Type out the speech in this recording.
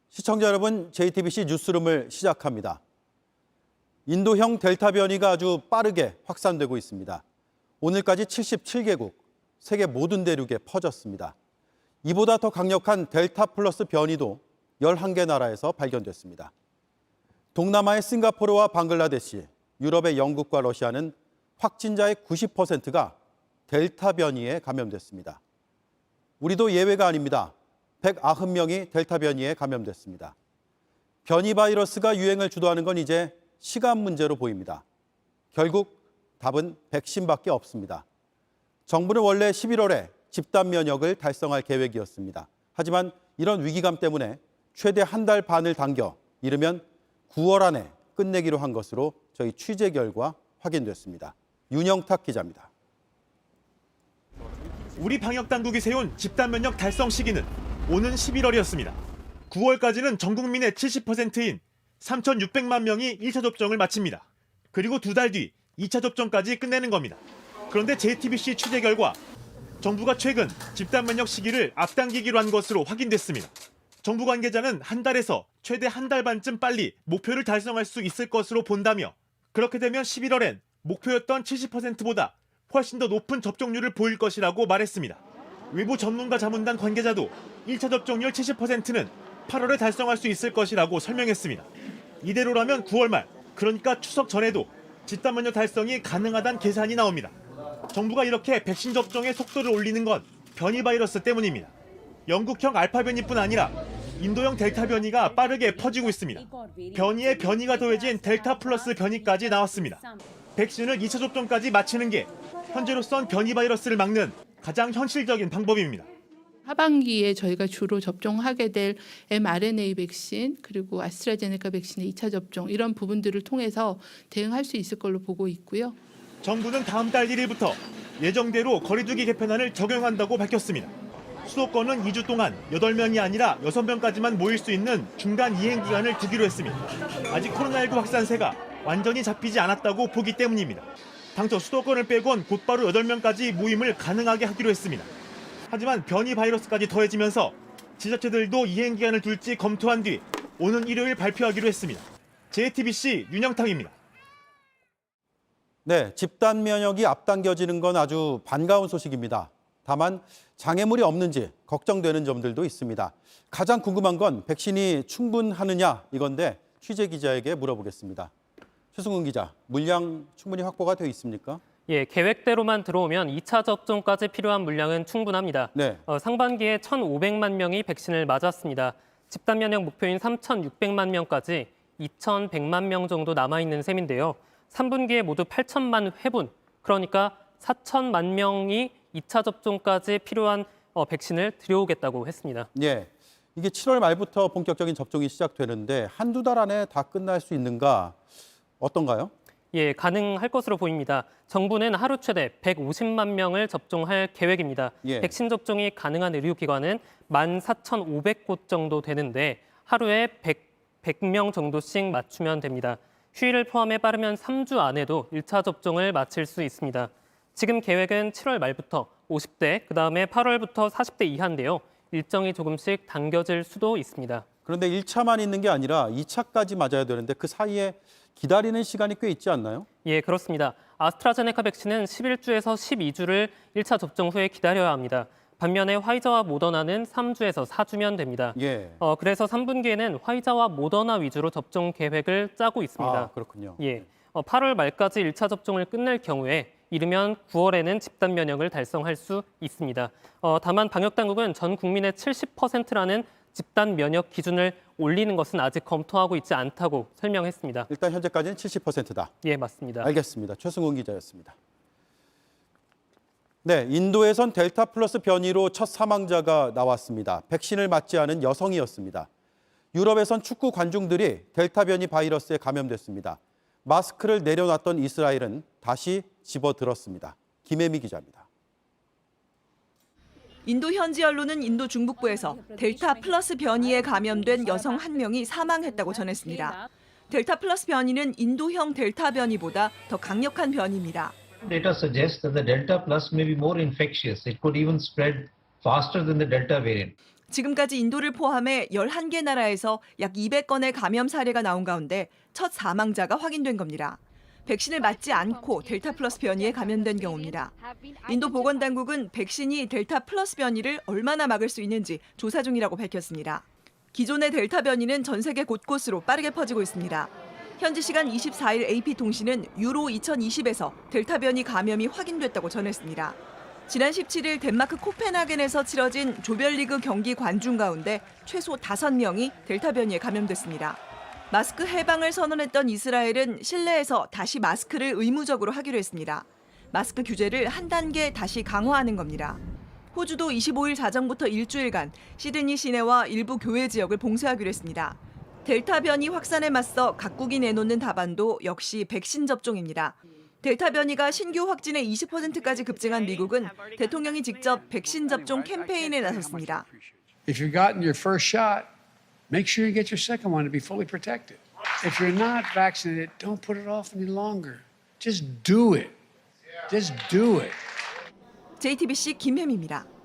시청자 여러분, JTBC 뉴스룸을 시작합니다. 인도형 델타 변이가 아주 빠르게 확산되고 있습니다. 오늘까지 77개국, 세계 모든 대륙에 퍼졌습니다. 이보다 더 강력한 델타 플러스 변이도 11개 나라에서 발견됐습니다. 동남아의 싱가포르와 방글라데시, 유럽의 영국과 러시아는 확진자의 90%가 델타 변이에 감염됐습니다. 우리도 예외가 아닙니다. 190명이 델타 변이에 감염됐습니다. 변이 바이러스가 유행을 주도하는 건 이제 시간 문제로 보입니다. 결국 답은 백신밖에 없습니다. 정부는 원래 11월에 집단 면역을 달성할 계획이었습니다. 하지만 이런 위기감 때문에 최대 한 달 반을 당겨 이르면 9월 안에 끝내기로 한 것으로 저희 취재 결과 확인됐습니다. 윤영탁 기자입니다. 우리 방역당국이 세운 집단면역 달성 시기는 오는 11월이었습니다. 9월까지는 전 국민의 70%인 3,600만 명이 1차 접종을 마칩니다. 그리고 2달 뒤 2차 접종까지 끝내는 겁니다. 그런데 JTBC 취재 결과 정부가 최근 집단면역 시기를 앞당기기로 한 것으로 확인됐습니다. 정부 관계자는 한 달에서 최대 한 달 반쯤 빨리 목표를 달성할 수 있을 것으로 본다며 그렇게 되면 11월엔 목표였던 70%보다 훨씬 더 높은 접종률을 보일 것이라고 말했습니다. 외부 전문가 자문단 관계자도 1차 접종률 70%는 8월에 달성할 수 있을 것이라고 설명했습니다. 이대로라면 9월 말, 그러니까 추석 전에도 집단면역 달성이 가능하다는 계산이 나옵니다. 정부가 이렇게 백신 접종의 속도를 올리는 건 변이 바이러스 때문입니다. 영국형 알파 변이뿐 아니라 인도형 델타 변이가 빠르게 퍼지고 있습니다. 변이에 변이가 더해진 델타 플러스 변이까지 나왔습니다. 백신을 2차 접종까지 마치는 게 현재로선 변이 바이러스를 막는 가장 현실적인 방법입니다. 하반기에 저희가 주로 접종하게 될 mRNA 백신 그리고 아스트라제네카 백신의 2차 접종 이런 부분들을 통해서 대응할 수 있을 걸로 보고 있고요. 정부는 다음 달 1일부터 예정대로 거리두기 개편안을 적용한다고 밝혔습니다. 수도권은 2주 동안 8명이 아니라 6명까지만 모일 수 있는 중간 이행 기간을 두기로 했습니다. 아직 코로나19 확산세가 완전히 잡히지 않았다고 보기 때문입니다. 당초 수도권을 빼곤 곧바로 8명까지 모임을 가능하게 하기로 했습니다. 하지만 변이 바이러스까지 더해지면서 지자체들도 이행 기간을 둘지 검토한 뒤 오는 일요일 발표하기로 했습니다. JTBC 윤영탁입니다. 네, 집단 면역이 앞당겨지는 건 아주 반가운 소식입니다. 다만 장애물이 없는지 걱정되는 점들도 있습니다. 가장 궁금한 건 백신이 충분하느냐 이건데 취재 기자에게 물어보겠습니다. 최승훈 기자, 물량 충분히 확보가 되어 있습니까? 예, 계획대로만 들어오면 2차 접종까지 필요한 물량은 충분합니다. 네. 상반기에 1,500만 명이 백신을 맞았습니다. 집단 면역 목표인 3,600만 명까지 2,100만 명 정도 남아있는 셈인데요. 3분기에 모두 8천만 회분, 그러니까 4천만 명이 2차 접종까지 필요한 백신을 들여오겠다고 했습니다. 예, 이게 7월 말부터 본격적인 접종이 시작되는데 한두 달 안에 다 끝날 수 있는가 어떤가요? 예, 가능할 것으로 보입니다. 정부는 하루 최대 150만 명을 접종할 계획입니다. 예. 백신 접종이 가능한 의료기관은 14,500곳 정도 되는데 하루에 100명 정도씩 맞추면 됩니다. 휴일을 포함해 빠르면 3주 안에도 1차 접종을 마칠 수 있습니다. 지금 계획은 7월 말부터 50대, 그다음에 8월부터 40대 이하인데요. 일정이 조금씩 당겨질 수도 있습니다. 그런데 1차만 있는 게 아니라 2차까지 맞아야 되는데 그 사이에 기다리는 시간이 꽤 있지 않나요? 예, 그렇습니다. 아스트라제네카 백신은 11주에서 12주를 1차 접종 후에 기다려야 합니다. 반면에 화이자와 모더나는 3주에서 4주면 됩니다. 예. 그래서 3분기에는 화이자와 모더나 위주로 접종 계획을 짜고 있습니다. 아, 그렇군요. 예, 8월 말까지 1차 접종을 끝낼 경우에 이르면 9월에는 집단 면역을 달성할 수 있습니다. 다만 방역당국은 전 국민의 70%라는 집단 면역 기준을 올리는 것은 아직 검토하고 있지 않다고 설명했습니다. 일단 현재까지는 70%다. 예, 맞습니다. 알겠습니다. 최승훈 기자였습니다. 네, 인도에선 델타 플러스 변이로 첫 사망자가 나왔습니다. 백신을 맞지 않은 여성이었습니다. 유럽에선 축구 관중들이 델타 변이 바이러스에 감염됐습니다. 마스크를 내려놨던 이스라엘은 다시 집어들었습니다. 김혜미 기자입니다. 인도 현지 언론은 인도 중북부에서 델타 플러스 변이에 감염된 여성 한 명이 사망했다고 전했습니다. 델타 플러스 변이는 인도형 델타 변이보다 더 강력한 변이입니다. Data suggests that the Delta Plus may be more infectious. It could even spread faster than the Delta variant. 지금까지 인도를 포함해 11개 나라에서 약 200건의 감염 사례가 나온 가운데 첫 사망자가 확인된 겁니다. 백신을 맞지 않고 델타 플러스 변이에 감염된 경우입니다. 인도 보건당국은 백신이 델타 플러스 변이를 얼마나 막을 수 있는지 조사 중이라고 밝혔습니다. 기존의 델타 변이는 전 세계 곳곳으로 빠르게 퍼지고 있습니다. 현지 시간 24일 AP통신은 유로 2020에서 델타 변이 감염이 확인됐다고 전했습니다. 지난 17일 덴마크 코펜하겐에서 치러진 조별리그 경기 관중 가운데 최소 5명이 델타 변이에 감염됐습니다. 마스크 해방을 선언했던 이스라엘은 실내에서 다시 마스크를 의무적으로 하기로 했습니다. 마스크 규제를 한 단계 다시 강화하는 겁니다. 호주도 25일 자정부터 일주일간 시드니 시내와 일부 교외 지역을 봉쇄하기로 했습니다. 델타 변이 확산에 맞서 각국이 내놓는 답안도 역시 백신 접종입니다. 델타 변이가 신규 확진의 20%까지 급증한 미국은 대통령이 직접 백신 접종 캠페인에 나섰습니다. If you've gotten your first shot, make sure you get your second one to be fully protected. If you're not vaccinated, don't put it off any longer. Just do it. Just do it. JTBC 김혜미입니다.